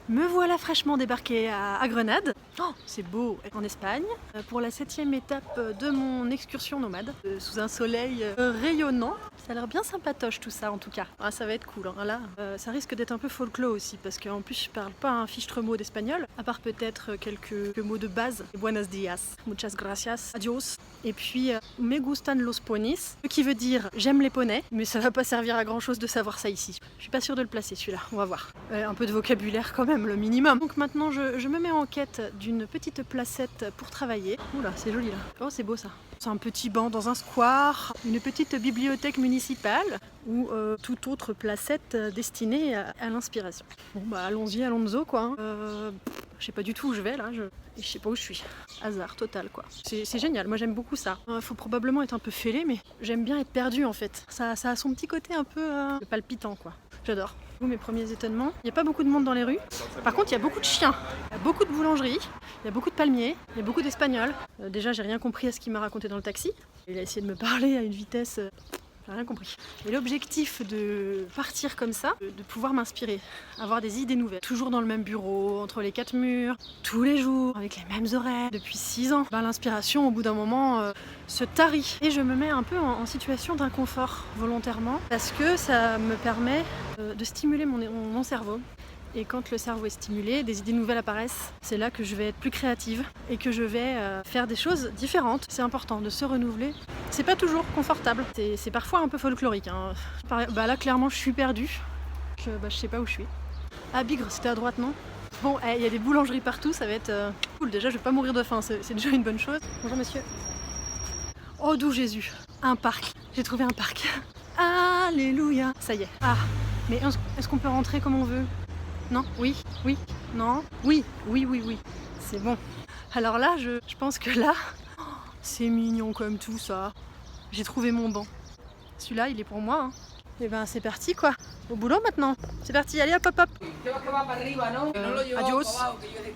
Me voilà fraîchement débarqué à Grenade. Oh, c'est beau, en Espagne, pour la 7e étape de mon excursion nomade, sous un soleil rayonnant. Ça a l'air bien sympatoche tout ça en tout cas. Ah, ça va être cool, hein. Là, ça risque d'être un peu folklore aussi, parce qu'en plus je parle pas un fichtre mot d'espagnol, à part peut-être quelques mots de base. Buenos dias, muchas gracias, adios. Et puis, me gustan los ponis, ce qui veut dire j'aime les poneys, mais ça va pas servir à grand chose de savoir ça ici. Je suis pas sûre de le placer celui-là, on va voir. Un peu de vocabulaire quand même, le minimum. Donc maintenant je me mets en quête d'une petite placette pour travailler. Oula, c'est joli là. Oh, c'est beau ça. C'est un petit banc dans un square, une petite bibliothèque municipale ou toute autre placette destinée à l'inspiration. Bon bah allons-y, allons-y quoi. Je sais pas du tout où je vais là, et je sais pas où je suis. Hasard total quoi. C'est génial, moi j'aime beaucoup ça. Faut probablement être un peu fêlé, mais j'aime bien être perdu en fait. Ça a son petit côté un peu palpitant quoi. J'adore. Mes premiers étonnements. Il n'y a pas beaucoup de monde dans les rues. Par contre, il y a beaucoup de chiens. Il y a beaucoup de boulangeries. Il y a beaucoup de palmiers. Il y a beaucoup d'espagnols. Déjà, j'ai rien compris à ce qu'il m'a raconté dans le taxi. Il a essayé de me parler à une vitesse... J'ai rien compris. Et l'objectif de partir comme ça, de pouvoir m'inspirer, avoir des idées nouvelles. Toujours dans le même bureau, entre les 4 murs, tous les jours, avec les mêmes horaires, depuis 6 ans. L'inspiration, au bout d'un moment, se tarit. Et je me mets un peu en situation d'inconfort, volontairement, parce que ça me permet de stimuler mon cerveau. Et quand le cerveau est stimulé, des idées nouvelles apparaissent. C'est là que je vais être plus créative et que je vais faire des choses différentes. C'est important de se renouveler. C'est pas toujours confortable. C'est parfois un peu folklorique, hein. Bah là, clairement, je suis perdue. Je sais pas où je suis. Ah, Bigre, c'était à droite, non? Bon, il y a des boulangeries partout, ça va être cool. Déjà, je vais pas mourir de faim, c'est déjà une bonne chose. Bonjour, monsieur. Oh, d'où Jésus? Un parc. J'ai trouvé un parc. Alléluia. Ça y est. Ah, mais est-ce qu'on peut rentrer comme on veut? Non? Oui? Oui? Non? Oui? Oui, oui, oui. C'est bon. Alors là, je pense que là, c'est mignon comme tout ça. J'ai trouvé mon banc. Celui-là, il est pour moi, hein. Et ben c'est parti quoi. Au boulot maintenant. C'est parti, allez hop hop hop. Adios.